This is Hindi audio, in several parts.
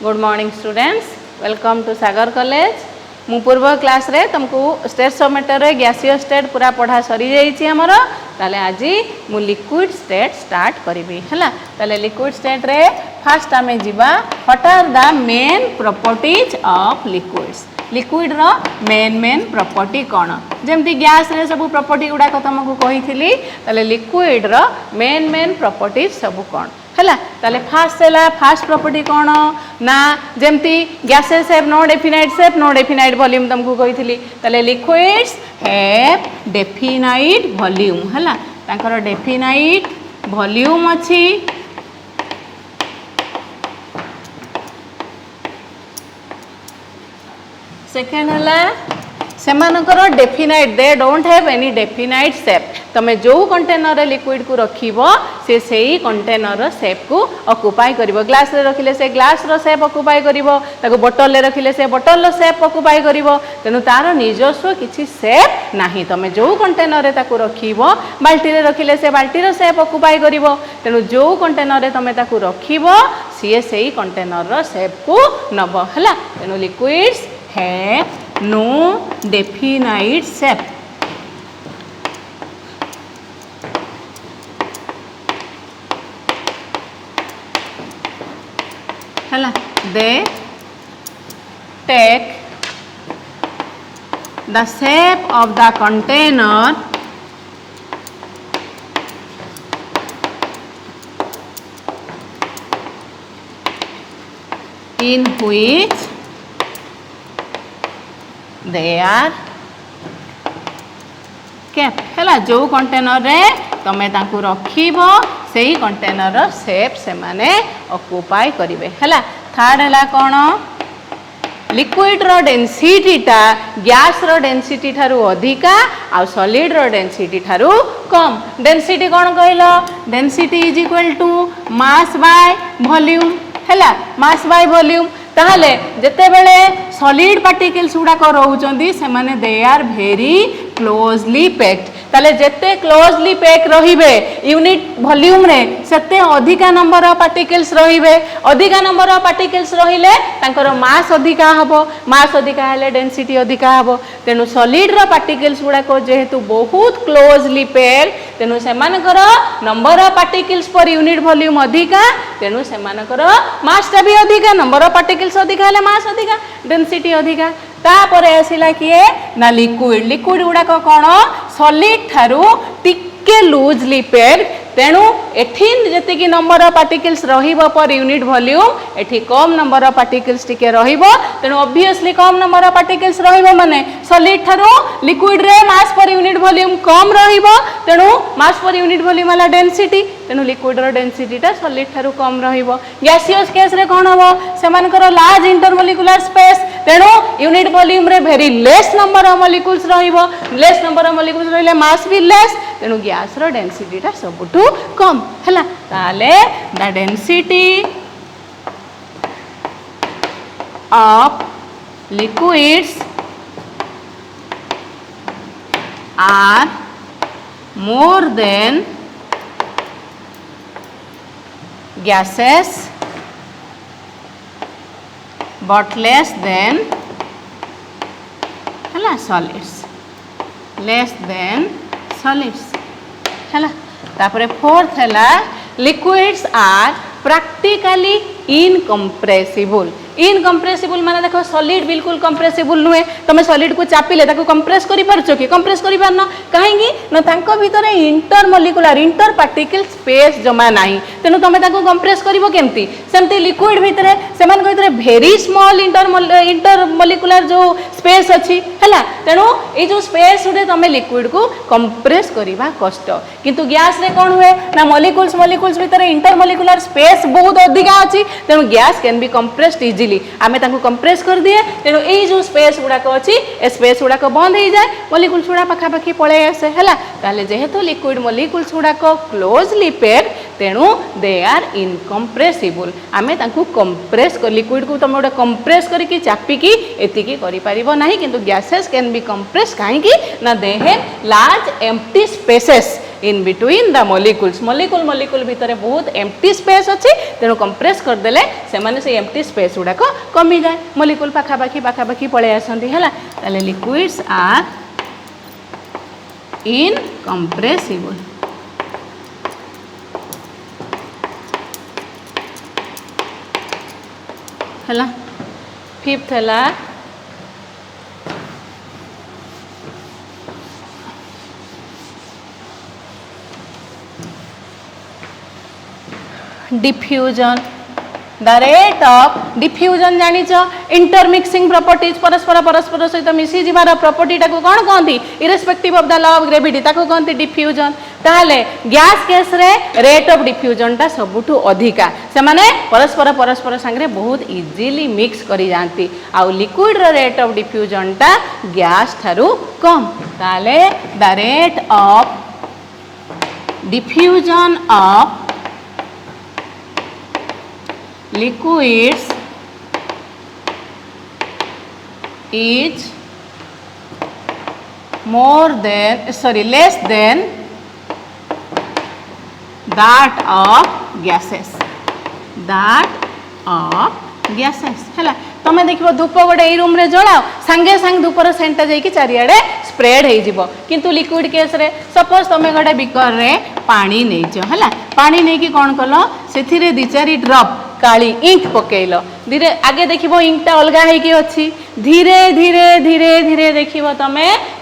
Good morning students, welcome to Sagar college. मु पूर्व क्लास रे तुमको स्टेटोमीटर रे गैसीय स्टेट पूरा पढ़ा सरी जाइए आमर। ताले आज मु लिक्विड स्टेट स्टार्ट करी है। ताले लिक्विड स्टेट रे फास्ट आम जीवा what are the main properties of liquids. Liquid रो मेन प्रॉपर्टी कौन, जमती गैस रे सब प्रॉपर्टी गुड़ाक तुमको कही। ताले लिक्विड रो मेन प्रॉपर्टीज सब कौन है। ताले फास्ट प्रॉपर्टी कौन ना, जमती gases have no definite shape, no definite volume तुमको कही। ताले लिक्विड्स हैव डेफिनाइट वॉल्यूम है, तांकर डेफिनाइट वॉल्यूम अच्छी। सेकेंड है सेमानकर definite, they don't have any definite shape. तमे जो कंटेनर लिक्विड को रखिबो से सही कंटेनर शेप को ऑक्युपाई करिवो। ग्लास रे रखिले से ग्लास रो शेप ऑक्युपाई करिवो, ताको बोतल रे रखिले से बोतल रो शेप ऑक्युपाई करिवो। तेनु तार निजस्व किछि शेप नाही। तमे जो कंटेनर रे ताको रखिबो, बाल्टी रे रखिले से बाल्टी रो शेप ऑक्युपाई करिवो। तेनु जो कंटेनर रे तमे ताको रखिबो सी सही कंटेनर रो शेप को नबो हला। तेनु liquids have no definite shape। हला, they take the shape of the container in which they are kept। है जो कंटेनर रे तमे तांको रखिबो सेही कंटेनर रो शेप से माने ऑक्युपाई करिवे है। थर्ड है कौन, लिक्विड रो डेंसिटी टा गैस रो डेंसिटी ठारू अधिका आ सॉलिड रो डेंसिटी ठारू कम। डेंसिटी कौन कहलो, density is equal to mass by volume है। मास बाय वॉल्यूम ताहले जेते बेले सॉलिड पार्टिकल्स गुड़ाक रोचंदी से माने they are very closely packed. ताले जेते क्लोजली पैक रहिबे यूनिट वॉल्यूम रे सेते अधिका नंबर ऑफ पार्टिकल्स रहिबे। अधिका नंबर ऑफ पार्टिकल्स रहिले तांकर मास अधिका हबो, मास अधिका हेले डेंसिटी अधिका हबो। तेनु सॉलिड रो पार्टिकल्स गुड़ाक जेहेतु बहुत क्लोजली पैक्ड तेनु सेमानकर number of particles per unit volume अधिका। तेनु सेमानकर मास टा भी अधिका, नंबर ऑफ पार्टिकल्स अधिका हेले मास अधिका, डेंसिटी अधिका। तापरे आसिला किए ना लिक्विड। लिक्विड गुड़ाक कौन सॉलिड ठारू टिके लूजली पैक्ड। तेणु एठी जति नंबर ऑफ पार्टिकल्स रहिबो पर यूनिट वॉल्यूम एठी कम नंबर ऑफ पार्टिकल्स टिके रहिबो। तेणु obviously come number of particles रहिबो माने सॉलिड ठारू लिक्विड रे मास पर यूनिट वॉल्यूम कम रहिबो। तेणु मास पर यूनिट वॉल्यूम वाला डेंसिटी, तेणु लिक्विड रो डेंसिटी टा सॉलिड ठारू कम रहिबो। गैसियस केस रे कोन हबो, सेमानकर लार्ज इंटरमोलिकुलर स्पेस। तेणु यूनिट वॉल्यूम रे very less number of molecules रहिबो। लेस नंबर ऑफ मॉलिक्यूल्स रहिले मास भी लेस। तेणु गैस रो डेंसिटी टा सबुठू कम है। ताले the density of liquids are more than gases but less than है solids, less than solids है। तापरे फोर्थ है liquids are practically incompressible. Incompressible माने देखो सॉलिड बिल्कुल कंप्रेसिबल नुहे। तुम सॉलिड को चापिले ताको कंप्रेस करि पारछो कि, कंप्रेस करि पारनो काहेकि न तांको भीतर इंटरमोलिकुलर इंटर पार्टिकल स्पेस जमा नाही। तेनु तुम ताको कंप्रेस करिवो केमती, सेमती लिक्विड भीतर सेमान भीतर वेरी स्मॉल इंटरमोलिकुलर जो स्पेस अछि हैला। तेनु ए जो स्पेस उडे तुम लिक्विड को कंप्रेस करिवा कष्ट। किंतु गैस रे कोन हुए ना, मॉलिक्यूल्स भीतर इंटरमोलिकुलर स्पेस बहुत अधिका अछि। तेनु gas can be compressed easily. आमे ताको कंप्रेस कर दिए। तेणु ए जो स्पेस गुड़ाक अच्छी ए स्पेस गुड़ाक बंद हो जाए, मॉलिक्यूल्स गुड़ा पाखापाखि पळे आसे है। ताले जेहेतु लिक्विड मॉलिक्यूल्स गुड़ाक क्लोजली पैक्ड तेणु दे आर इनकम्प्रेसिबल। आमे ताको कंप्रेस लिक्विड को तुम गोटे कंप्रेस करके चापिकी एतिकी करि परिबो नाही। किंतु गैसेस कैन बी कंप्रेस काहेकि ना they have large empty spaces. In between the molecules molecule molecule भितर बहुत एम्प्टी स्पेस अच्छी तेणु कंप्रेस करदेले से एम्प्टी स्पेस गुड़ाक कमी जाए मॉलिक्यूल पाखापाखी पलि आसती है लिक्विड्स आर इनकम्प्रेसिबल है। फिफ्थ है diffusion the rate of diffusion जानिच इंटरमिक्सिंग प्रॉपर्टीज परस्पर परस्पर सहित मिसी जीवार प्रॉपर्टी टाको कौन कहती irrespective of the law of gravity ताको कहती डिफ्यूजन ताहले गैस केस रे रेट ऑफ डिफ्यूजन टा सबुठु अधिका से माने परस्पर परस्पर संगे बहुत इजीली मिक्स करी जाती आउ लिक्विड रो रेट ऑफ डिफ्यूजन टा गैस थारु कम ताहले the rate of diffusion of liquids is less than that of gases है तमें देखो धूप गोटे यही रूम रे जलाओ सांगे सांग धूपर सेंटा जाइए चारिआडे स्प्रेड हो किंतु लिक्विड केस रे सपोज तुम गोटे बिकर रे पानी नहींच है पानी नहीं कि कौन कल से दी चारि ड्रप काली इंक पकेल धीरे आगे देखो इंकटा अलग होगी धीरे धीरे धीरे धीरे देखो तुम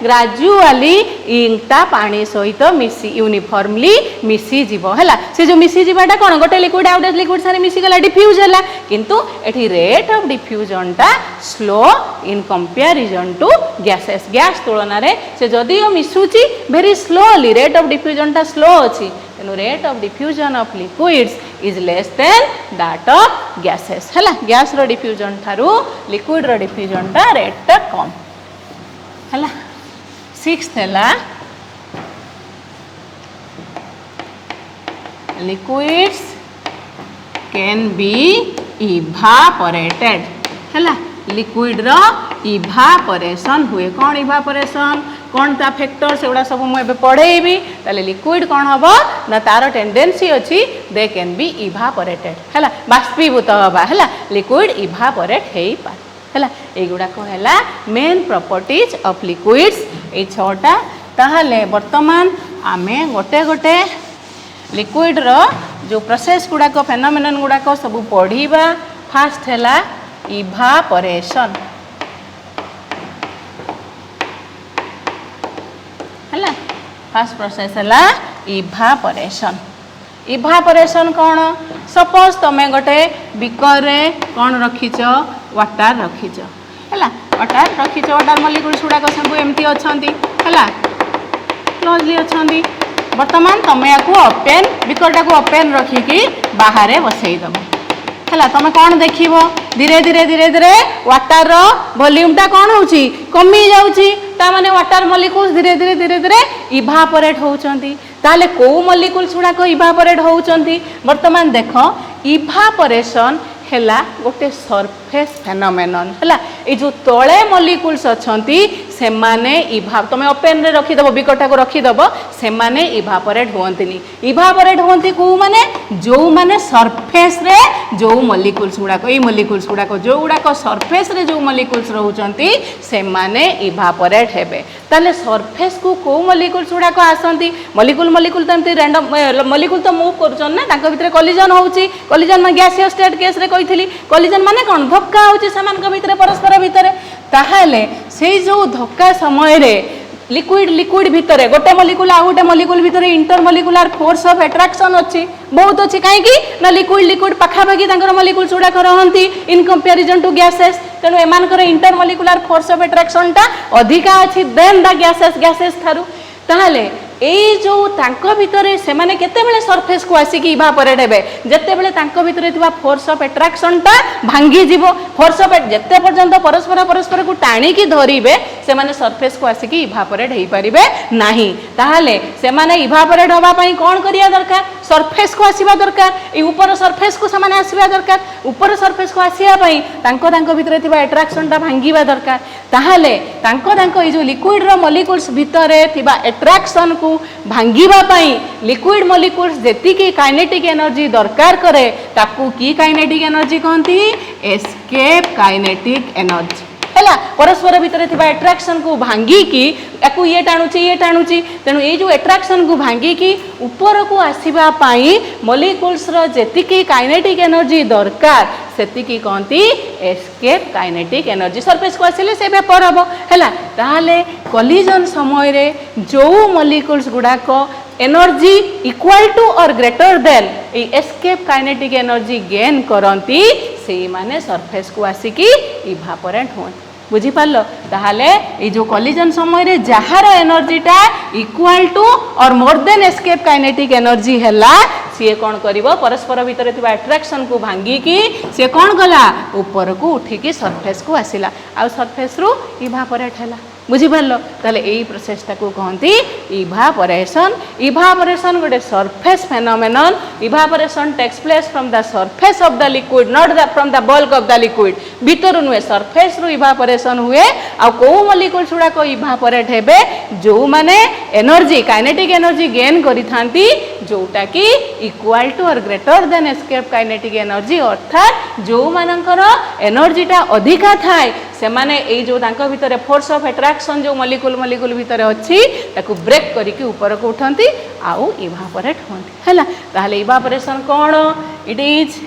ग्राजुआली इंकटा पानी सहित मिसी यूनिफॉर्मली मिसी जीवो है से जो मिसी जीवाटा कौन गोटे लिक्विड आउट लिक्विड सारे मिसीगला डिफ्यूज है किंतु एठी रेट ऑफ डिफ्यूजन टा slow in comparison to gases gas तुलन से जदियो मिसुची very slowly rate of diffusion टा स्लो अच्छी तेणु rate of diffusion of liquids is less than that of gases है गैस रो डिफ्यूजन ठारू लिक्विड रो डिफ्यूजन टा रेट टा कम है। सिक्स्थ है लिक्विड्स कैन बी इभापोरेटेड है लिक्विड रो इभापोरेशन हुए कौन इभापोरेशन कौन ता फैक्टर से गुड़ा सब मुझे पढ़ेबी ताले लिक्विड कौन हम ना तार टेंडेंसी अच्छी दे कैन बी इभापोरेटेड है बाष्पीभूत हवा है लिक्विड इभापोरेट हो पारे है युड़ाक है मेन प्रॉपर्टीज ऑफ लिक्विड्स ये छटा ताहले वर्तमान आमे गोटे गोटे लिक्विड रो जो प्रोसेस गुड़ाक फेनोमेनन गुड़ाक सब पढ़ा फास्ट है इभापोरेशन है फास्ट प्रोसेस है इभापोरेशन इभापोरेशन कौन सपोज तुम गोटे बिकर रे कौन रखीच वाटर रखीच है वाटर रखीच वाटर मॉलिक्यूल्स गुड़ाक सब एमती अच्छा है क्लोजली अच्छा बर्तमान तुम या ओपेन बिकरटा को ओपेन रखिकी बाहर बसईदब है तुम कौन देख धीरे धीरे धीरे धीरे वाटर वॉल्यूमटा कौन हो कमी जाऊँगी ताने वाटर मॉलिक्यूल्स धीरे धीरे धीरे धीरे इभापोरेट होउचंती ताले को मॉलिक्यूल्स गुड़ाक इभापोरेट होउचंती बर्तमान देख इभापोरेशन है गोटे सरफेस फेनोमेनन है ये जो तले मॉलिक्यूल्स अच्छी से माने तुम ओपेन रे रखीदब बिकटा को रखीदब से माने इभापोरेट हुअंतिनी इभापोरेट हुअंती को माने जो माने सरफेस रे जो मॉलिक्यूल्स गुड़ाक ये मॉलिक्यूल्स गुड़ाक जो गुड़ाक सरफेस रे जो मॉलिक्यूल्स रहउचंती से माने इभापोरेट हेबे ताले सरफेस को मॉलिक्यूल्स गुड़ाक आसंती मॉलिक्यूल मॉलिक्यूल तो एमती रैंडम मॉलिक्यूल तो मूव करछन ना तांको भितर कोलिजन होउची कोलिजन में गैसियस स्टेट केस रे कहितली कोलिजन माने कोन धक्का होउची समान भितर परस्पर भितर ताहाले से जो धक्का समय रे लिक्विड लिक्विड भितर गोटे मॉलिक्यूल आ गोटे मॉलिक्यूल भितर इंटरमॉलिक्यूलर फोर्स ऑफ अट्रैक्शन अच्छी बहुत अच्छी कहीं ना लिक्विड लिक्विड पखापाखि मॉलिक्यूल्स गुड़ाक रहती इन कंपैरिजन टू गैसेस तेणु एमानकर इंटरमॉलिक्यूलर फोर्स ऑफ अट्रैक्शन टा अधिका अच्छी देन द गैसेस गैसेस थारु ताहले ये जो तांको भितरे से माने केतेबेले सरफेस को आसिकी इभापोरेट हेबे जेतेबेले तांको भितरे थिबा फोर्स ऑफ अट्रैक्शन टा भांगी जीवो फोर्स ऑफ जेते पर्यंत परस्पर परस्पर को टाणी की धरिबे से माने सरफेस को आसिकी इभापोरेट हो पारे नहीं ताहले से माने इभापोरेट होबा पई कोन करिया दरकार सरफेस को आसीबा दरकार ए ऊपर सरफेस को से माने आसीबा दरकार ऊपर सरफेस को आसीया पई तांको भितरे थिबा अट्रैक्शन टा भांगीबा दरकार ताहले तांको ए जो लिक्विड रो मॉलिक्यूल्स भितरे थिबा अट्रैक्शन को भांगीबा पई लिक्विड मॉलिक्यूल्स जेति की काइनेटिक एनर्जी दरकार करे ताकू की काइनेटिक एनर्जी कहंती एस्केप काइनेटिक एनर्जी है परस्पर भितर अट्रैक्शन को भांगी की ये टाणुची तेणु ये जो अट्रैक्शन को भांगी की ऊपर को आसवा मॉलिक्यूल्स रो जेतिकी काइनेटिक एनर्जी दरकार सेतिकी कहती एस्केप काइनेटिक एनर्जी सरफेस को आसिले से वेपर हम है ताहले कोलिजन समय रे जो मॉलिक्यूल्स गुड़ाक एनर्जी इक्वल टू और greater than escape kinetic energy gain करती से माने सरफेस को आसिकी इभापोरेट हो बुझी पार्लो ताहले ये जो कोलिजन समय रे जहार एनर्जीटा इक्वल टू और more than escape kinetic energy हैला सी कौन करिवो परस्पर भितर थिबा अट्रैक्शन को भांगी की सी कौन गला ऊपर को उठिकी सरफेस को आसिला आ सरफेस रु इभापोरेट हैला बुझी पार्लो ताले एई प्रोसेसटा को कहंती इभापोरेशन गोटे surface phenomenon evaporation takes place from the surface of the liquid not the from the bulk of the liquid भीतर नुहे सरफेस रु इभापोरेशन हुए आ को मॉलिक्यूल्स गुडा को इभापोरेट हेबे जो माने एनर्जी काइनेटिक एनर्जी गेन करि थांती जोटा कि इक्वल टू और greater than escape kinetic energy अर्थात जो मानकर एनर्जीटा अधिका थाए से माने ए जो तांको भितर फोर्स ऑफ अट्रैक्शन जो मॉलिक्यूल भितर अच्छी ताकू ब्रेक करके ऊपर को उठंती आउ इभापोरेट होंती हैला ताहले इभापोरेशन कोन it is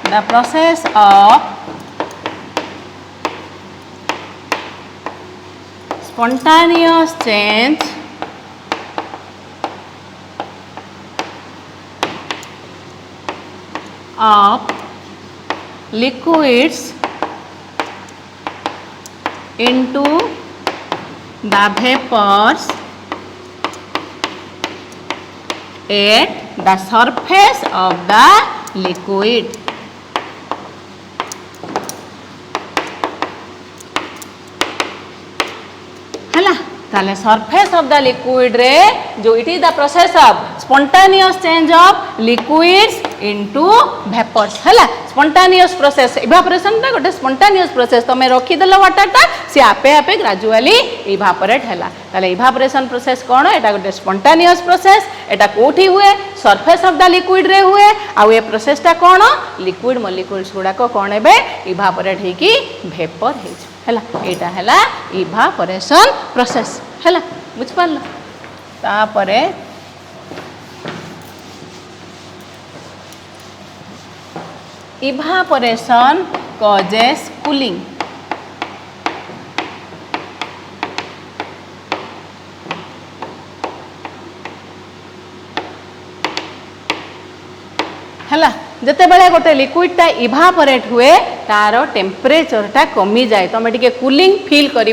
the process of spontaneous change of liquids into the vapors at the surface of the liquid ताले सरफेस ऑफ द लिक्विड रे जो it is the process of spontaneous change of liquids into vapours हैला स्पॉन्टानियस प्रोसेस इवापोरेशन ता गोटे स्पॉन्टानियस प्रोसेस तमे रखी देलो वाटर ता से आपे आपे ग्रेजुअली इवापोरेट हैला ताले इवापोरेशन प्रोसेस कोन एटा गोटे स्पॉन्टानियस प्रोसेस एटा कोठी हुए सरफेस ऑफ द लिक्विड रे हुए आ ए प्रोसेस ता कोन लिक्विड मॉलिक्यूल्स गुडा को कोन हेबे इवापोरेट हे की वेपर हे हैला एटा हैला इवापोरेशन प्रोसेस हैला बुझ पारला तापरे इवापोरेशन कॉजेस कूलिंग हैला जते बेले गोटे लिक्विडटा इवापोरेट हुए तार टेम्परेचरटा कमी जाए तुम टे कूलिंग फील कर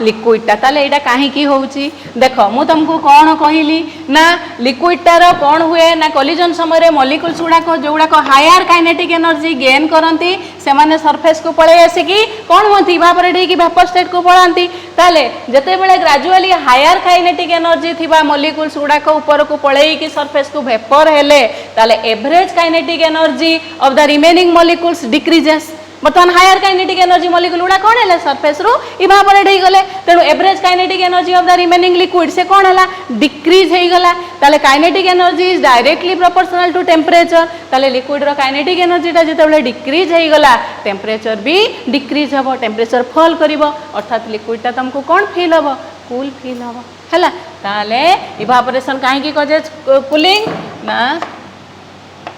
लिक्विडटा ताले एटा कहीं होउची देख मु तुमको कौन कहली ना लिक्विडटार कौन हुए ना कोलिजन समय मॉलिक्यूल्स गुड़ाक जो गुड़ाक हायर काइनेटिक एनर्जी गेन करती से माने सरफेस को पळे आसिकी कौन होती इवापोरेट होइकी वेपर स्टेट को पळांती ताले जते बेले ग्रेजुअली हायर काइनेटिक एनर्जी थिबा मॉलिक्यूल्स गुड़ाक ऊपर को पळेइकी सरफेस को वेपर हेले ताले average kinetic energy of the remaining molecules decreases बर्तमान हायर काइनेटिक एनर्जी मॉलिक्यूल गुड़ा कौन है सरफेस रु इवापोरेट हो गले तेणु average kinetic energy of the remaining liquid से कौन है डिक्रीज हो गला ताले kinetic energy is directly proportional to temperature ताले लिक्विड रो काइनेटिक एनर्जीटा जिते डिक्रीज हो गला टेम्परेचर भी डिक्रीज हम टेम्परेचर फॉल करिवो अर्थात लिक्विडटा तुमको कौन फील हम कूल फील हम है ताले इवापोरेशन कहीं कजेज कूलिंग ना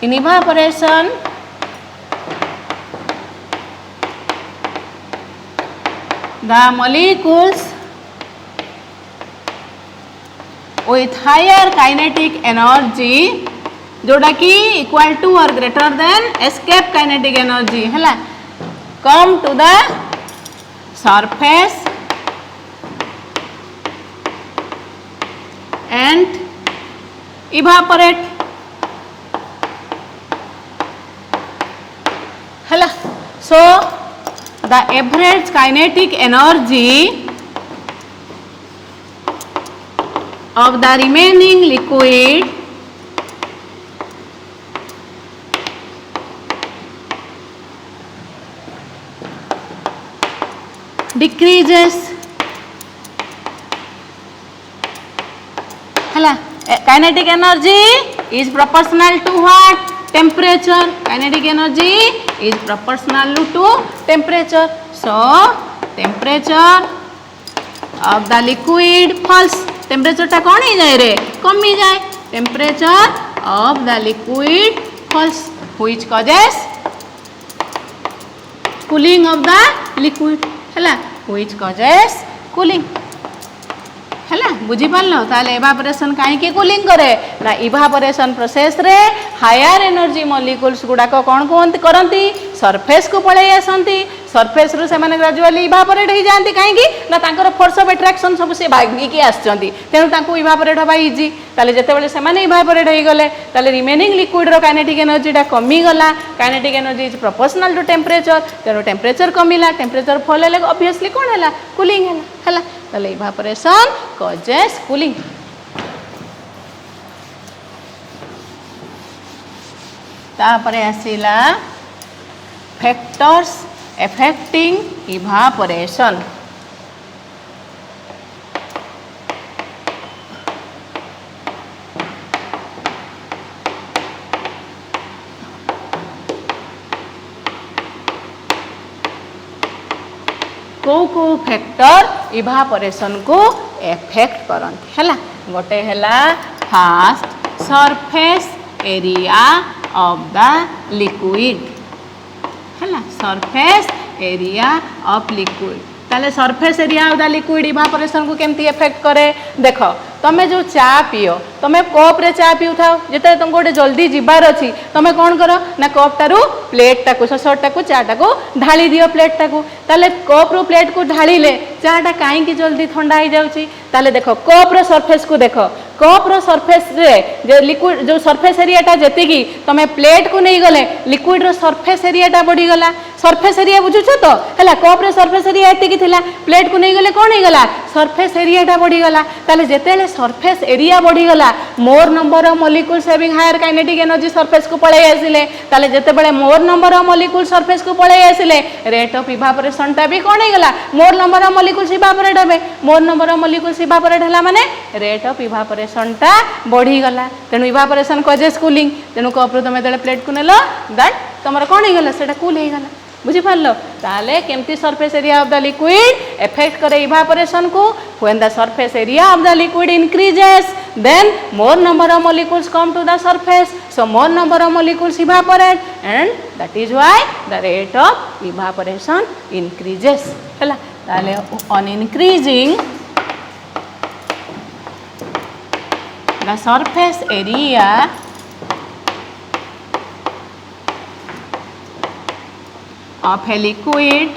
इन evaporation the molecules with higher kinetic energy जोड़ा कि equal to or greater than escape kinetic energy है come to the surface and evaporate hela. So the average kinetic energy of the remaining liquid decreases hela. Kinetic energy is proportional to what? Temperature. Kinetic energy is proportional to temperature. So temperature of the liquid falls. Temperature टा कौन ही जाए रे? कमी जाए. Temperature of the liquid falls, which causes cooling of the liquid hela, which causes cooling hela. बुझी पारलो ताले इवापोरेशन काहे की कूलिंग करे ना इवापोरेशन प्रोसेस रे हायर एनर्जी मॉलिक्यूल्स गुडा को कोन कोन करंती सरफेस को पळे आसंती. सरफेस रु से माने ग्रेजुअली इवापोरेट हो जाती कहीं ना तांकर फोर्स ऑफ अट्रैक्शन सब से भागिकी आसचंती तेणु तांको इवापोरेट हवा इजी. ताले जेतेबेले से माने इवापोरेट हो गले ताले रिमेनिंग लिक्विड रो काइनेटिक एनर्जी टा कमी गला. Kinetic energy is proportional to temperature. तेणु टेम्परेचर कमिला. टेम्परेचर फॉल हेले ऑब्वियसली कोन हैला कूलिंग हैला. ताले इवापोरेशन कॉजेस कूलिंग. तापरे आसीला फैक्टर्स affecting evaporation. को फैक्टर इवापोरेशन को एफेक्ट करंती हैला. गोटे हैला fast surface area of the liquid हैला. Surface area of liquid. ताले surface area of the liquid evaporation को केमती इफेक्ट करे देख. तमे जो चा पियो तमे कप रे चा पिउ थाओ जेते तुमको गोटे जल्दी जिबार अछि तमे कोन करो ना कप टारू प्लेट टाकू ससट टाकू चा टाकू ढाली दियो प्लेट टाकू. ताले कप रो प्लेट को ढालीले चा टा काहे की जल्दी ठंडा हो जाउची. ताले देखो कप रो सरफेस को देखो. कप रो सरफेस रे जे लिक्विड जो सरफेस एरिया टा जेती की तमे प्लेट को नहीं गले लिक्विड रो सरफेस एरिया टा बढ़ी गला. सरफेस एरिया बुझुछो तो हैला. कप रे सरफेस एरिया एती की थिला प्लेट को नहीं गले कोन हो गला सरफेस एरिया टा बढ़ी गला. ताले जेतेले सरफेस एरिया बढ़ी गला more number of molecules having higher kinetic energy surface को पळे आसिले. ताले जेतेबेले more number of molecule surface को पळे आसिले रेट ऑफ इवापोरेशन टा भी कोन हो गला more number of molecules evaporate हेबे. More number of molecules evaporate हला माने रेट ऑफ इवापोरेशन टा बढ़ी गला. तेनु इवापोरेशन कॉजेस कूलिंग. तेनु कप रो तमे देले प्लेट को नेलो दैट तमरा कोन हो गला सेटा कूल हो गला. बुझी पारलो ताले केमती surface area of the liquid effect करे इवापोरेशन को. When the surface area of the liquid increases then more number of molecules come to the surface, so more number of molecules evaporate, and that is why the rate of evaporation increases. Hela tale on increasing the surface area of a liquid,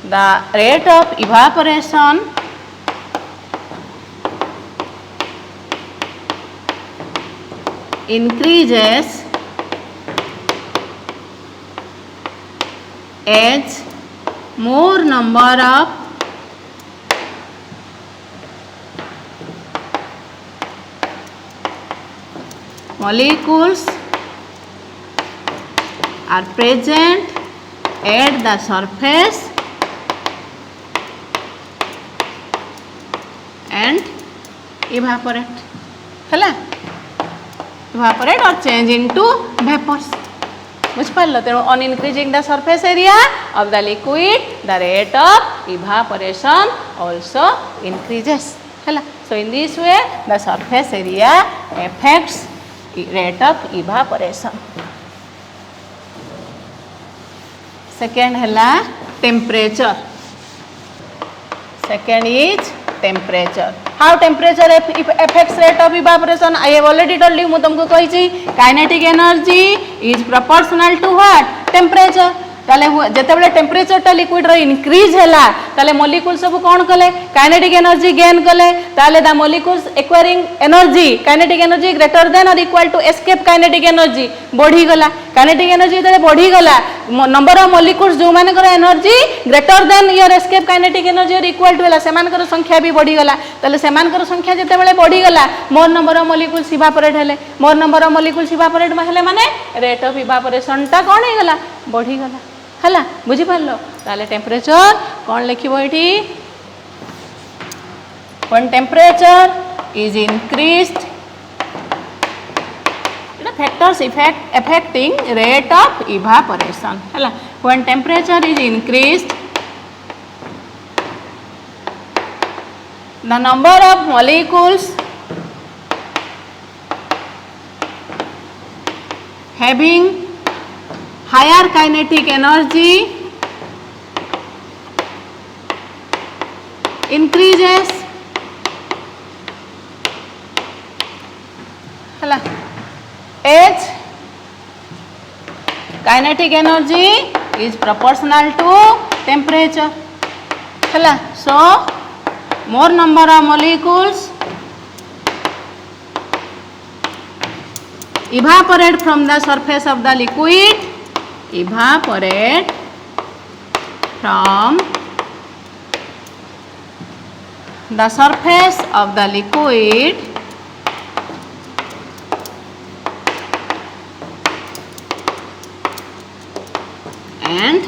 the rate of evaporation increases as more number of molecules are present at the surface and evaporate. Hela evaporate or change into vapors. Which part? On increasing the surface area of the liquid, the rate of evaporation also increases. Hela. So in this way, the surface area affects rate of evaporation. Second hela temperature. Second is temperature. How temperature affects rate of evaporation? I have already told you. मुझे तुमको कही kinetic energy is proportional to what? Temperature. ताले जेतेबेले टेम्परेचर टा लिक्विड रो इंक्रीज हैला ताले मॉलिक्यूल सब कोन कले काइनेटिक एनर्जी गेन कले ताले the molecules acquiring energy kinetic energy greater than or equal to escape kinetic energy बढ़ी गला काइनेटिक एनर्जी तले बढ़ी गला नंबर ऑफ मॉलिक्यूल्स जो माने कर energy greater then your escape kinetic energy और इक्वल टू हैला सेमान कर संख्या भी बढ़ी गला ताले सेमान कर संख्या जेतेबेले बढ़ी गला more number of molecules evaporate हेले more number of molecules evaporate हेले माने रेट ऑफ इवापोरेशन टा कोन हे गला बढ़ी गला हला बुझी पारलो ताले टेम्परेचर कोन लिखिबो एठी when temperature is increased the factors affecting rate of evaporation hela when temperature is increased the number of molecules having higher kinetic energy increases hela as kinetic energy is proportional to temperature hela so more number of molecules evaporate from the surface of the liquid evaporate from the surface of the liquid and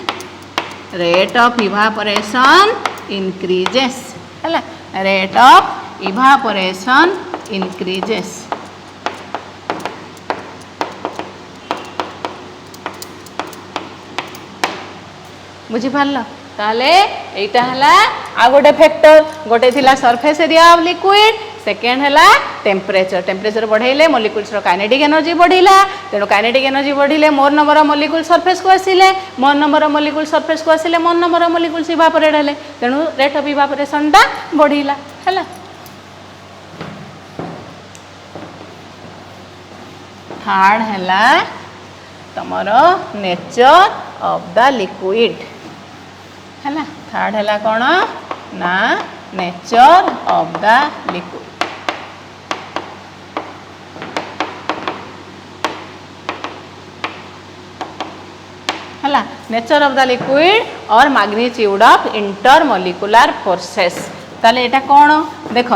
rate of evaporation increases hela rate of evaporation increases बुझी पारल ताले एटा हला आ गोटे फैक्टर गोटे थिला surface area of liquid second हला टेम्परेचर टेम्परेचर बढ़ेले मॉलिक्यूल्स रो काइनेटिक एनर्जी बढ़िला तेणु काइनेटिक एनर्जी बढ़िले more number of molecule surface को आसिले more number of molecule surface को आसिले more number of molecules evaporate हेले तेणु रेट ऑफ इवापोरेशन टा बढ़िला हला थर्ड हला तमरो नेचर ऑफ द लिक्विड है थर्ड है कौन ना नेचर ऑफ द लिक्विड है नेचर ऑफ द लिक्विड और मैग्नीट्यूड ऑफ इंटरमॉलिक्यूलर फोर्सेस ताले एटा कौन देख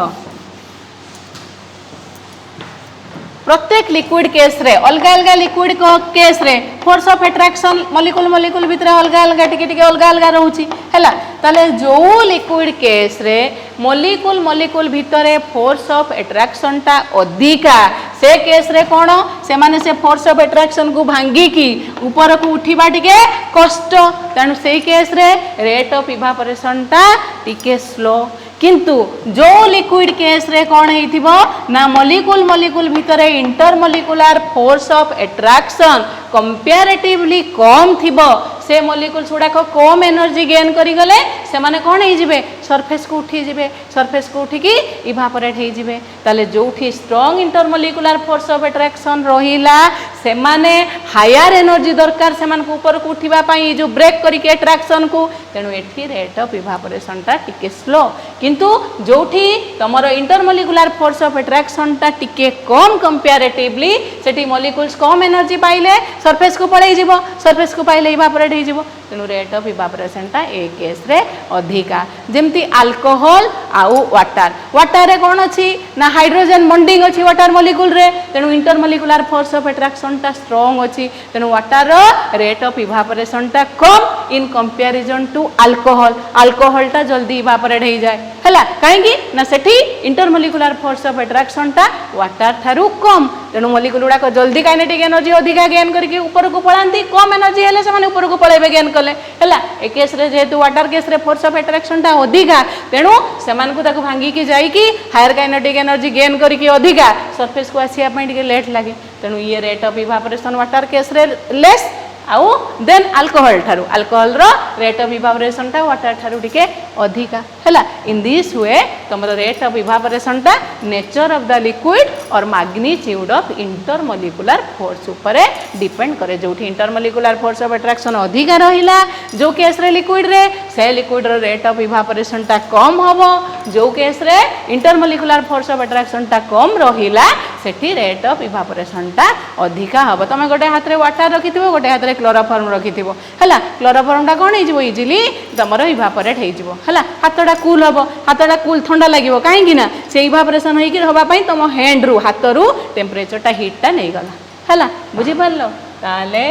प्रत्येक लिक्विड केस रे अलग अलग लिक्विड को केस रे force of attraction molecule molecule भितर अलग अलग टिके अलग अलग रहउची हैला ताले जो लिक्विड केस रे मॉलिक्यूल मॉलिक्यूल भितर फोर्स ऑफ अट्रैक्शन टा अधिका से केस रे कोन से माने से फोर्स ऑफ अट्रैक्शन को भांगी की ऊपर को उठीबा टिके कष्ट तेणु से केस रे रेट ऑफ इवापोरेशन टा टिके स्लो किंतु जो लिक्विड केस रे कौन हेइथिबो ना मॉलिक्यूल मॉलिक्यूल भितर intermolecular force of attraction comparatively कम थिबो से मॉलिक्यूल्स गुड़ाक कम एनर्जी गेन करी गले से माने कौन हो जिवे सरफेस को उठी जिवे सरफेस को उठिकी इवापोरेट हो जिवे ताले जोठी strong intermolecular force of attraction रहिला से माने हायर एनर्जी दरकार से मान को ऊपर को उठिबा पई जो ब्रेक करी के अट्रैक्शन को तेणु एठी रेट ऑफ इवापोरेशन टा टिके स्लो किंतु जोठी तमरो इंटरमॉलिक्यूलर फोर्स ऑफ अट्रैक्शन टा टिके कम कंपैरेटिवली सेठी मॉलिक्यूल्स कम एनर्जी पाइले सरफेस को पड़े जिवो सरफेस को पाइले इवापोरेट हो जिवो तेणु रेट ऑफ इवापोरेशन टा ए केस रे अधिका जेमती अल्कोहल आउ वाटर वाटर रे कोन अछि ना हाइड्रोजन बॉन्डिंग अछि वाटर मॉलिक्यूल रे तेणु इंटरमॉलिक्यूलर फोर्स ऑफ अट्रैक्शन टा स्ट्रांग अछि तेणु वाटर रो रेट ऑफ इवापोरेशन टा कम in comparison to alcohol alcohol टा जल्दी इवापोरेट हो जाए हला काहेकि ना सेठी इंटरमॉलिक्यूलर फोर्स ऑफ अट्रैक्शन टा वाटर थारु कम तेणु मॉलिक्यूल गुडा को जल्दी काइनेटिक एनर्जी अधिका गेन करके ऊपर को पळांती कम एनर्जी हेले से माने ऊपर को पळेबे गेन कले हला ए केस रे जेतु वाटर केस रे फोर्स ऑफ अट्रैक्शन टा अधिका तेणु से मान को ताको भांगी की जाई कि हायर काइनेटिक एनर्जी गेन करके अधिका सरफेस को आसिया पई टिके लेट लागे तेणु ये rate of evaporation water case रे लेस आउ देन अल्कोहल ठारू अल्कोहल रो रेट ऑफ इवापोरेशन टा वाटर ठारू टिके अधिका हला इन दिस वे तमरो रेट ऑफ इवापोरेशन टा नेचर ऑफ द लिक्विड और मैग्नीट्यूड ऑफ इंटरमोलिकुलर फोर्स ऊपर डिपेंड करे। जो इंटरमोलिकुलर फोर्स ऑफ अट्रैक्शन अधिका रहिला जो केस रे लिक्विड रे से लिक्विड रो रेट ऑफ इवापोरेशन टा कम होबो। जो केस रे इंटरमोलिकुलर फोर्स ऑफ अट्रैक्शन टा कम रहिला सेठी रेट ऑफ इवापोरेशन टा अधिका होबो। तमे गोटे हाथ रे वाटर रखिथिबो गोटे हाथ रे क्लोरोफॉर्म रखिथिबो हला क्लोरोफॉर्म टा कोन हेजिबो इजिली तमरो इवापोरेट हेजिबो हला। हाथटा कूल होबो हाथटा कूल ठंडा लागिबो काहे कि ना से इवापोरेशन होई कि होबा पई तम हैंड रु हाथ रु टेम्परेचर टा हीट टा नै गला हला। बुझि परलो ताले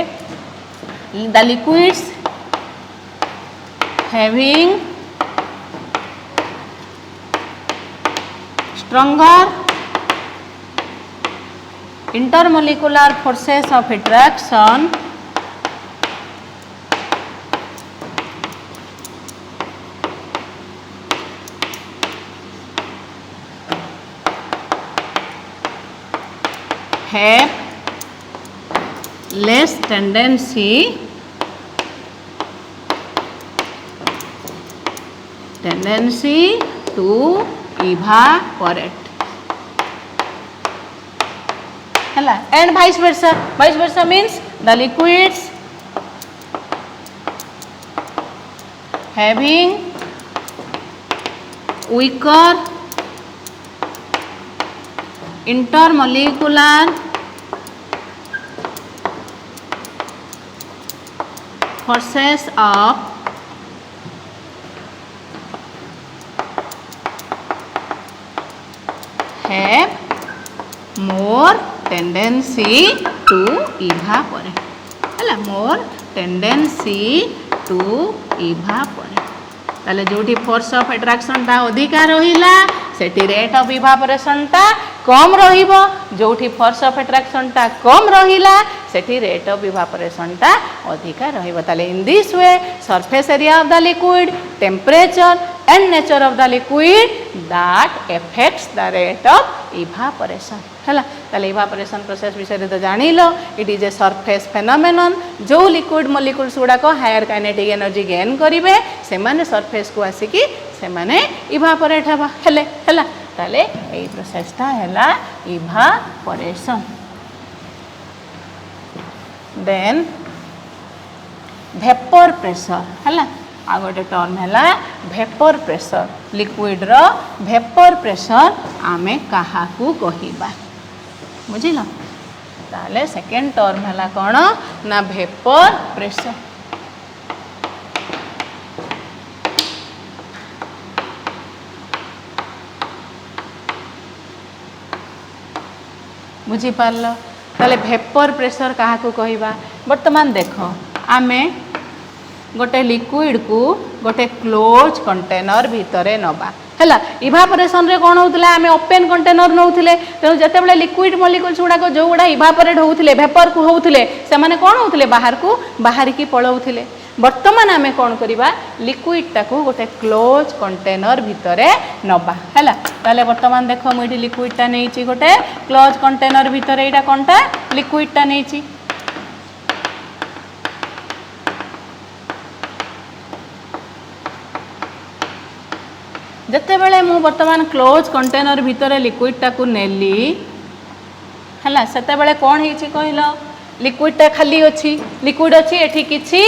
the liquids having stronger intermolecular forces of attraction have less tendency to evaporate hela and vice versa means the liquids having weaker intermolecular forces of have more tendency to evaporate हला more tendency to evaporate ताले जोठी फोर्स ऑफ अट्रैक्शन टा अधिका रहिला सेठी रेट ऑफ इवापोरेशन टा कम रहिबो। जोठी फोर्स ऑफ अट्रैक्शन टा कम रहिला सेठी रेट ऑफ इवापोरेशन टा अधिका रहिबो। ताले इन this way surface area of the liquid temperature and nature of the liquid that affects the rate of evaporation हला। ताले इवापोरेशन प्रोसेस विषय तो जानी लो it is a surface phenomenon. जो लिक्विड मॉलिक्यूल्स गुड़ाक हायर काइनेटिक एनर्जी गेन करिवे से माने सरफेस को आसिकी से माने इवापोरेट हबा हेले हला। ताले एई प्रोसेस ता हला इवापोरेशन। देन वेपर प्रेशर हला आ गोटे टर्म है वेपर प्रेशर लिक्विड रो वेपर प्रेशर आमे कहा को कहिबा बुझिल। ताले सेकेंड टर्म है कौन ना वेपर प्रेशर। बुझी पारल ताले वेपर प्रेशर कहा को कहिबा। वर्तमान देखो आमे गोटे लिक्विड को गोटे क्लोज कंटेनर भितरे नबा हैला। इवापोरेशन रे कोन होतले आमे ओपन कंटेनर नउथिले तेनु जते बेले लिक्विड मॉलिक्यूल्स गुडा को जो गुडा इवापोरेट होउथिले वेपर को होउथिले से माने कोन होउथिले बाहर की पळौथिले। वर्तमान आमे कोन करिबा लिक्विड टाको गोटे क्लोज कंटेनर भितरे नबा हैला। ताले वर्तमान देखो मुइठी लिक्विड टा नेइची गोटे क्लोज कंटेनर भितरे एटा कोनटा लिक्विड टा नेइची। जते बेले मु वर्तमान क्लोज कंटेनर भितर लिक्विड टाकू नेली हला सेते बेले कोन हिची कहिलो लिक्विड टा खाली अछि लिक्विड अछि एठी किछि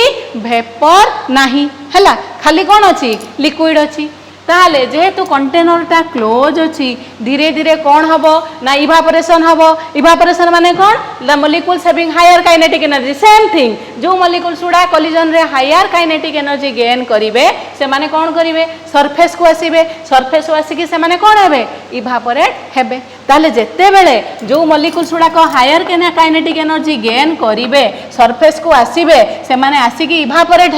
वेपर नाही हला खाली कोन अछि लिक्विड अछि। ताले जेहेतु कंटेनर टा क्लोज अछि धीरे धीरे कौन हबो ना इवापोरेशन हबो। इवापोरेशन माने कौन the molecules having higher kinetic energy same thing. जो मॉलिक्यूल्स गुडा कोलिजन रे हायर काइनेटिक एनर्जी गेन करिवे से माने कौन करिवे सरफेस को आसीबे। सरफेस को आसीकी से माने कौन हेबे इवापोरेट हेबे। ताले जेते बेले जो मॉलिक्यूल्स गुडा को हायर काइनेटिक एनर्जी गेन करिवे सरफेस को आसीबे से माने आसीकी इवापोरेट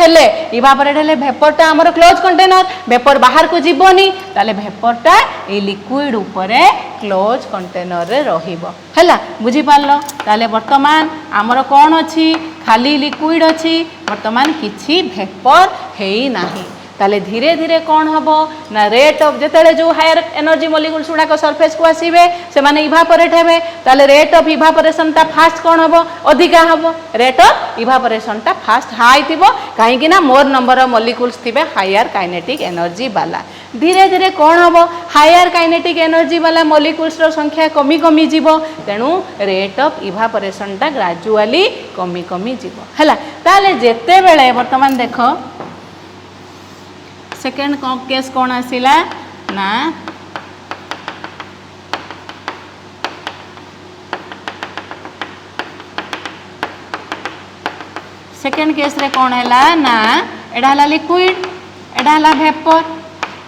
हेले वेपर टा हमर क्लोज कंटेनर वेपर बाहर को जीवनी ताले वेपरटा ए लिक्विड उपरे क्लोज कंटेनर रे रहिबो हैला। बुझी पारलो ताले वर्तमान हमर कोन अछि खाली लिक्विड अछि वर्तमान किछि वेपर हेई नाही। ताले धीरे धीरे कौन हम ना रेट ऑफ जिते जो हायर एनर्जी मॉलिक्यूल्स गुड़ाक सरफेस को आसवे से माने इवापोरेट हेबे ताले रेट ऑफ इवापोरेशन टा फास्ट कौन हम अधिका हम रेट ऑफ इवापोरेशन टा फास्ट हाई थिबो काहेकि ना मोर नंबर ऑफ मॉलिक्यूल्स थिबे हायर काइनेटिक एनर्जी वाला धीरे धीरे कौन हम हायर काइनेटिक एनर्जी वाला मॉलिक्यूल्स रो संख्या कमी कमी जीवो तेणु रेट ऑफ इवापोरेशन टा ग्रेजुअली कमी कमी जीवो हला ताले जेते बेले वर्तमान देखो सेकेंड केस कौन आसिला ना सेकेंड केस रे कौन हैला ना एडा हला लिक्विड एडा हला वेपर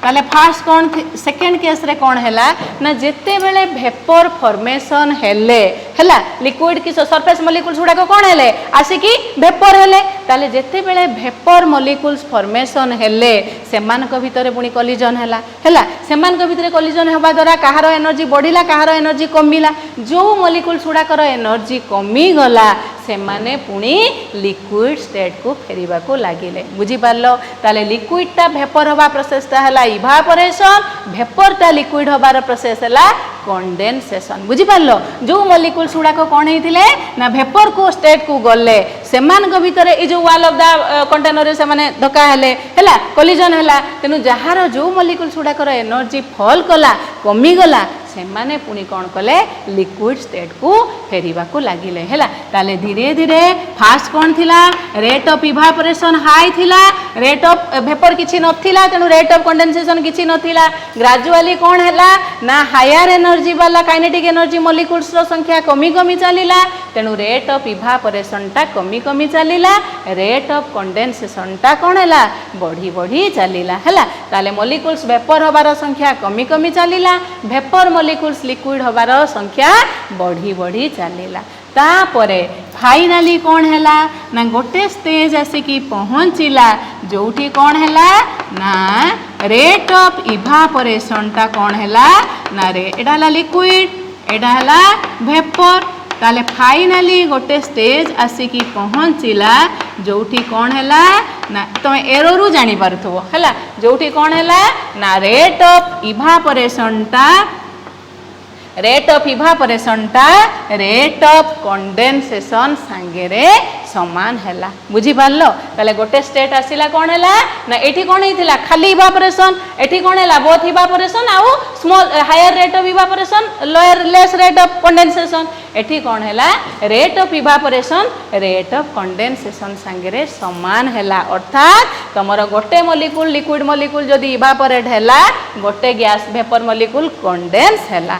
ताले फास्ट कौन सेकेंड केस रे कौन हैला ना जेते बेले वेपर फॉर्मेशन हेले हैला लिक्विड की सरफेस मॉलिक्यूल्स गुडा कौन हेले आसिकी वेपर हेले ताले जेते बेले वेपर मॉलिक्यूल्स फॉर्मेशन हेले सेमानक भितरे पुनी कोलिजन हैला हैला सेमानक भितरे कोलिजन हेबा द्वारा कहार एनर्जी बढ़िला कहार एनर्जी कमिला जो मॉलिक्यूल्स गुडा एनर्जी कमी गला सेमाने पुनी लिक्विड स्टेट को फेरिबा को लागिले बुझी पारलो ताले लिक्विड टा वेपर होबा प्रोसेस ता हला इवापोरेशन वेपर टा लिक्विड होबार प्रोसेस हला कंडेंसेशन बुझी पारलो जो मॉलिक्यूल्स गुडा कौन होइथिले ना वेपर को स्टेट को गले सेमानक भितरे ए जो वॉल ऑफ द कंटेनर रे सेमाने धक्का हेले हैला कोलिजन हैला तेनु जहार जो मॉलिक्यूल्स गुडा एनर्जी फॉल कला कमी गला सेमाने पुनी कौन कले लिक्विड स्टेट को फेरिबा को लागिले हैला ताले धीरे धीरे फास्ट कौन थिला रेट ऑफ इवापोरेशन हाई थिला रेट ऑफ वेपर किछि नथिला तेनु रेट ऑफ कंडेंसेशन किछि नथिला ग्रेजुअली कौन हैला ना हायर एनर्जी वाला काइनेटिक एनर्जी मॉलिक्यूल्स रो संख्या कमी कमी चलीला तेनु रेट ऑफ इवापोरेशन टा कमी कमी चलीला रेट ऑफ कंडेंसेशन टा कौन हैला बढ़ी बढ़ी चलीला हैला ताले मॉलिक्यूल्स वेपर होबार संख्या कमी कमी चलीला वेपर मॉलिक्यूल्स लिक्विड होबार संख्या बढ़ी बढ़ी चलीला तापरे फाइनाली कौन हैला ना गोटे स्टेज आसिकी पहुँचला जोठी कौन हैला ना रेट ऑफ इवापोरेशन टा कौन हैला ना रे एडा हला लिक्विड एडा हला वेपर ताले फाइनाली गोटे स्टेज आसिकी पहुँचला जोठी कौन हैला ना तुम एररु जानी पारुथबो हैला जोठी कौन हैला ना रेट ऑफ इवापोरेशन टा रेट ऑफ इवापोरेशन टा रेट ऑफ कंडेंसेशन सांगेरे समान हैला बुझी पारलो ताले गोटे स्टेट आसिला कौन हैला ना एठी कौन हेतिला खाली इवापोरेशन एठी कौन हैला बोथ इवापोरेशन आउ small higher rate of evaporation lower less rate of condensation एठी कौन हैला rate of evaporation rate of condensation सांगेरे समान हैला अर्थात तमरो गोटे मॉलिक्यूल लिक्विड मॉलिक्यूल जदी इवापोरेट हैला गोटे गैस वेपर मॉलिक्यूल कंडेंस हैला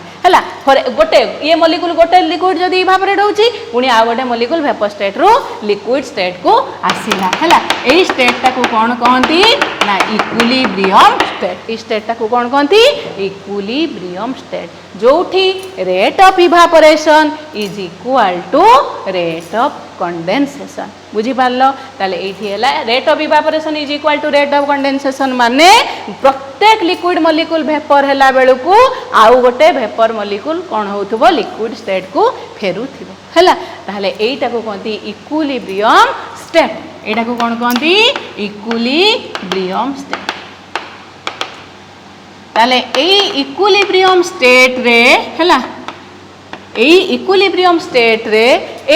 फॉर गोटे ये मॉलिक्यूल गोटे लिक्विड जदी इवापोरेट होची पुनी आ गोटे मॉलिक्यूल वेपर स्टेट रो लिक्विड स्टेट को आसिला हैला एई स्टेट टा को कोन कहंती ना इक्विलिब्रियम स्टेट ई स्टेट टा को कोन कहंती इक्विलिब्रियम स्टेट जोठी rate of evaporation is equal to rate of condensation बुझी पारलो ताले एठी हैला rate of evaporation is equal to rate of condensation माने प्रत्येक लिक्विड मॉलिक्यूल वेपर हैला बेलु को आउ गोटे वेपर मॉलिक्यूल कोन होथबो लिक्विड स्टेट को फेरुथिबो हैला ताले एटा को कहंती इक्विलिब्रियम स्टेट एटा को कोन कहंती इक्विलिब्रियम स्टेट ताले एई इक्विलिब्रियम स्टेट रे हैला एई इक्विलिब्रियम स्टेट रे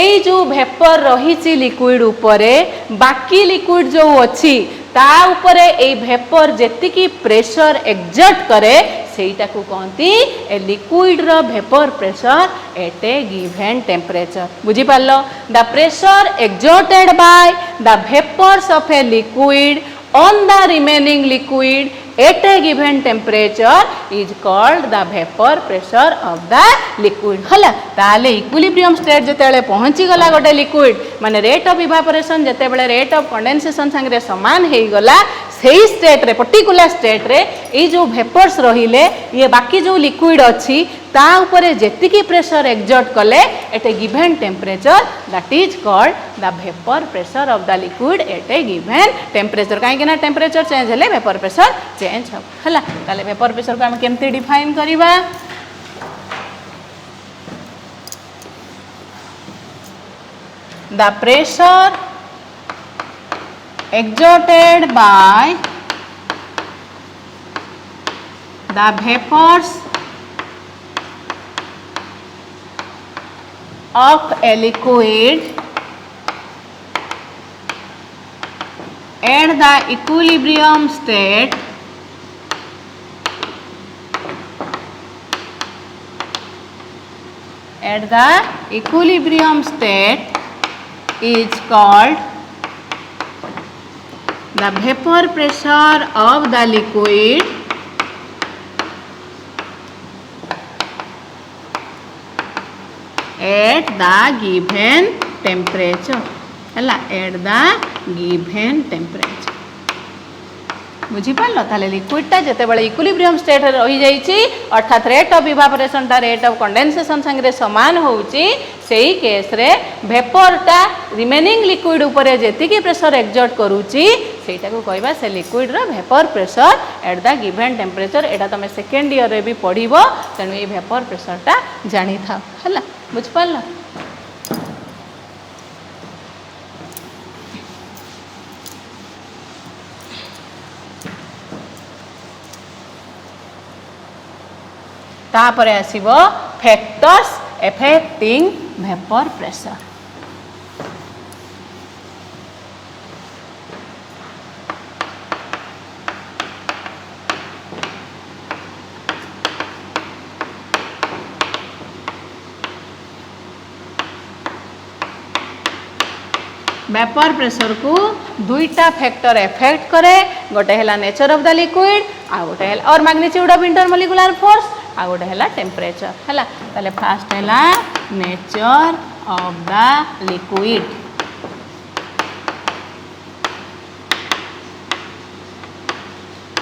एई जो वेपर रही लिक्विड उपरे बाकी लिक्विड जो अच्छी ता उपरे एई वेपर जेतिकी प्रेशर एक्सर्ट करे सेटा को कहती ए लिक्विड रो vapour pressure at a given temperature बुझी पारलो the pressure exerted by the vapours of a liquid on the remaining liquid at a given temperature is called the vapor pressure of the liquid हला ताले इक्विलिब्रियम स्टेट जेतेबेले पहुंची गला गोटे लिक्विड माने रेट ऑफ इवापोरेशन जेतेबेले रेट ऑफ कंडेंसेशन संगे समान हे गला सेही स्टेट रे पर्टिकुलर स्टेट रे ए जो वेपर्स रहिले ये बाकी जो लिक्विड अछि ता ऊपर जेतिकी प्रेशर एक्सर्ट कले at a given temperature that is called the vapour pressure of the liquid at a given temperature कहीं ना टेम्परेचर चेंज हेले वेपर प्रेशर चेंज हो हला ताले वेपर प्रेशर को हम केमते डिफाइन करिबा the pressure exerted by the vapors of a liquid at the equilibrium state is called the vapor pressure of the liquid at the given temperature. ହେଲା at the given temperature. बुझीपार ताले लिक्विडटा जितेबाला इक्विलिब्रियम स्टेट रही जाइए अर्थात रेट ऑफ इवापोरेशनटा रेट ऑफ कंडेंसेशन संगे समान होउची सेही केस रे वेपरटा रिमेनिंग लिक्विड उपरे जेतिकी प्रेशर एक्सर्ट करूची सेटा को कहबा से लिक्विड रो vapour pressure at the given temperature. एटा तमे सेकेंड ईयर रे भी पढ़िबो तेनु ए वेपर प्रेशरटा जानि था. हला बुझपारला. तापर आसीबो factors affecting vapour pressure. Vapour pressure को दुईटा फैक्टर एफेक्ट करे. गोटे है नेचर ऑफ द लिक्विड आ गोटे है और मैग्नीट्यूड ऑफ इंटरमोलिकुलर फोर्स आ गोटे है टेम्परेचर. है ताले फास्ट है nature of the liquid.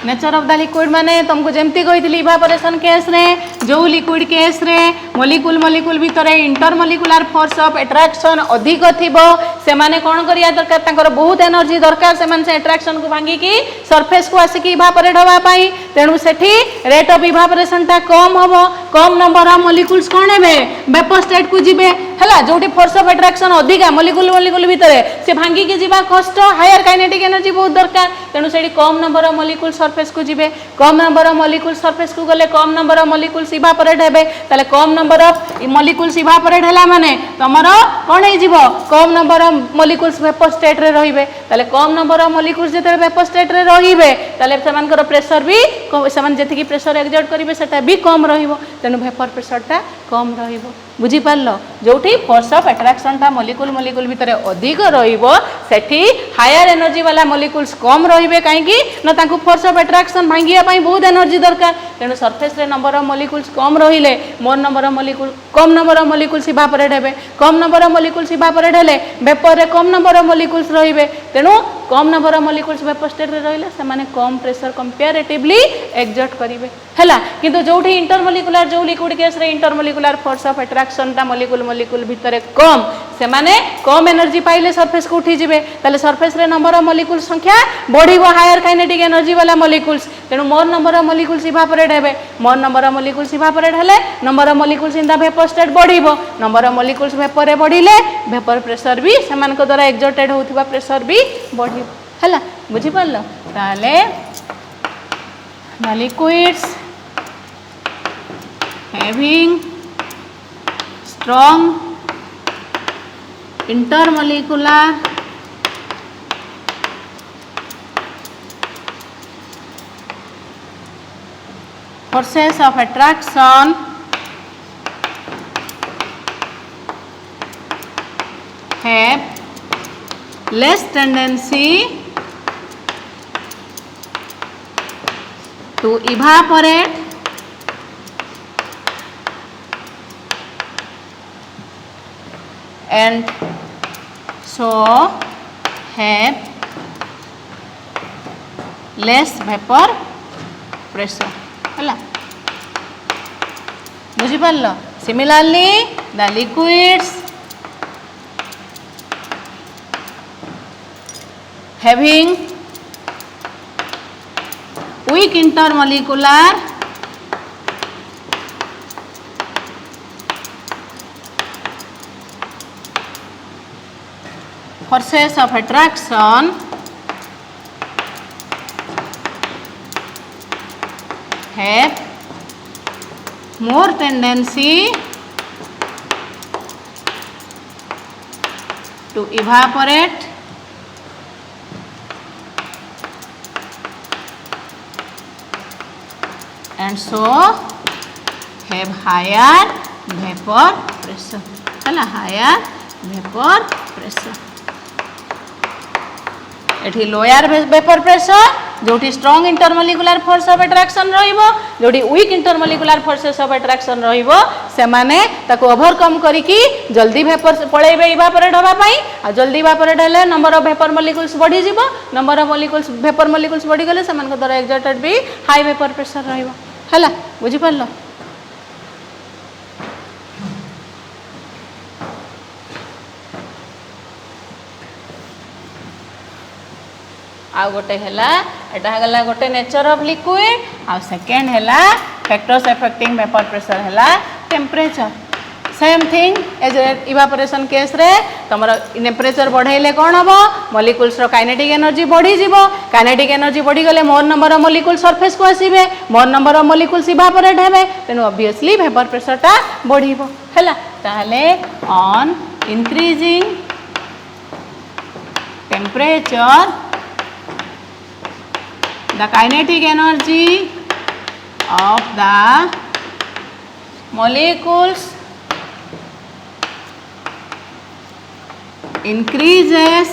Nature of the liquid माने तुमको जमती कही इवापोरेशन केस रे जो लिक्विड केस रे मोलिकुल मोलिकुल भितर इंटरमोलिकुलर फोर्स ऑफ एट्रैक्शन अधिक थिबो से माने कोन करिया दरकार तांकर बहुत एनर्जी दरकार से माने से एट्रैक्शन को भांगी की सरफेस को आसी की इवापोरेट होवा पाई. तेणु सेठी रेट ऑफ इवापोरेशन ता कम होबो. कम नंबर ऑफ मोलिकुल्स कोन हेबे वेपर स्टेट को जिबे. हला जोटी फोर्स ऑफ एट्रैक्शन अधिका मोलिकुल मोलिकुल भितर से भांगी की जिबा कष्ट हायर काइनेटिक एनर्जी बहुत दरकार. तेणु सेठी कम नंबर ऑफ मोलिकुल सरफेस को जिबे. कम नंबर ऑफ मोलिकुल सरफेस को गले कम नंबर ऑफ मोलिकुल्स इवापोरेट हेबे. ताले कम नंबर ऑफ मोलिकुल्स इवापोरेट हैला माने तमरो कोन हे जिवो कम number of molecules vapour state रे रहिबे. ताले कम नंबर ऑफ मोलिकुल्स जेते वेपर स्टेट रे रहिबे ताले समानकर प्रेशर भी समान जेतिकी प्रेशर एक्सर्ट करिवे सेटा भी कम रहिबो. तेनु वेपर प्रेशरटा कम रहिबो. बुझी पारलो. जोठी फोर्स ऑफ एट्रैक्शन ता मोलिकुल मोलिकुल भितर अधिक रहिबो सेठी हायर एनर्जी वाला मोलिकुल्स कम रहिबे. काहे कि न तांको फोर्स ऑफ एट्रैक्शन भांगिया पई बहुत एनर्जी दरकार. तेनु सरफेस रे नंबर ऑफ मोलिकुल्स कम रहिले मोर नंबर ऑफ मोलिकुल कम नंबर ऑफ मोलिकुल्स इवापोरेट हेबे. कम नंबर ऑफ मोलिकुल्स इवापोरेट हेले वेपर रे कम नंबर ऑफ मोलिकुल्स रहिबे. तेनु कम number of molecules vapour state रे रहिले से माने कम प्रेशर कंपैरेटिवली एक्सर्ट करिवे. हैला किंतु जोठी इंटरमोलिकुलर जो लिक्विड केस रे इंटरमोलिकुलर फोर्स ऑफ एट्रैक्शन ता मोलिकुल मोलिकुल भितर कम से माने कम एनर्जी पाइले सरफेस को उठी जिवे. ताले सरफेस रे नंबर ऑफ मोलिकुल संख्या बढ़िबो हायर काइनेटिक एनर्जी वाला मोलिकुल्स. तेनु more number of molecules evaporate हेबे. More number of molecules evaporate हेले number of molecules in the vapour state बढ़िबो. नंबर ऑफ मोलिकुल्स वेपर रे बढ़िले वेपर प्रेशर भी समान को द्वारा एक्सर्टेड होथिबा प्रेशर भी बढ़िबो. हैला बुझी पारलो. ताले the liquids having strong intermolecular forces of attraction have less tendency to evaporate and so have less vapor pressure. है बुझी पारल. Similarly the liquids having weak intermolecular forces of attraction have more tendency to evaporate and so have higher vapor pressure. है higher vapor pressure. एठी लोअर वेपर प्रेशर जोठी strong intermolecular force of attraction रहिबो जोठी weak intermolecular forces of attraction रहिबो से माने ताको ओवरकम करिकी जल्दी वेपर पळेबे इवापोरेट होबा पई आ जल्दी इवापोरेट हेले नंबर ऑफ वेपर मॉलिक्यूल्स बढ़ी जिवो number of molecules vapour molecules बढ़ी गेले समान को द्वारा एक्सर्टेड भी हाई वेपर प्रेशर रहिबो हला बुझी परलो आ गोटे हैला एटा हगला गोटे नेचर ऑफ लिक्विड आ सेकंड हैला फैक्टर्स अफेक्टिंग वेपर प्रेशर हैला temperature same thing as evaporation case रे तमरा टेम्परेचर बढ़ाइले कोन हबो मॉलिक्यूल्स रो काइनेटिक एनर्जी बढ़ी जिवो काइनेटिक एनर्जी बढ़ी गले more number of molecule surface को आसीबे more number of molecules evaporate हेबे तेनु ऑब्वियसली वेपर प्रेशर टा बढ़िबो हैला ताहले on increasing temperature the kinetic energy of the molecules increases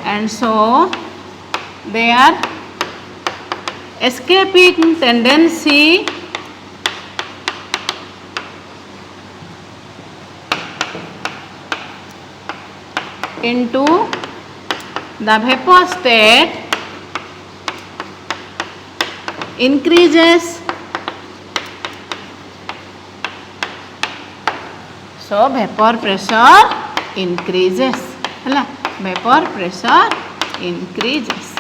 and so their escaping tendency into the vapor state increases so vapor pressure increases है vapor pressure increases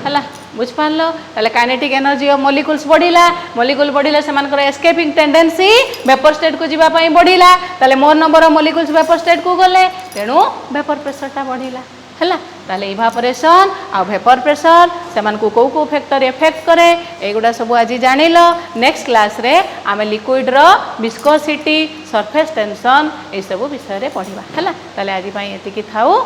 है बुझ पार्लो ताले काइनेटिक एनर्जी ऑफ मॉलिक्यूल्स बढ़िला मॉलिक्यूल बढ़िले सेमानकर एस्केपिंग टेंडेंसी वेपर स्टेट को जीवा पई बढ़िला ताले more number of molecules vapour state को गले तेणु वेपर प्रेशर टा बढ़िला हैला ताले इवापोरेशन आ वेपर प्रेशर सेमान को को फैक्टर इफेक्ट करे एगुडा सब आज जानिलो नेक्स्ट क्लास रे आमे लिक्विड रो विस्कोसिटी सरफेस टेंशन ए सब विषय रे पढिबा हैला ताले आज पई एतिकी थाउ।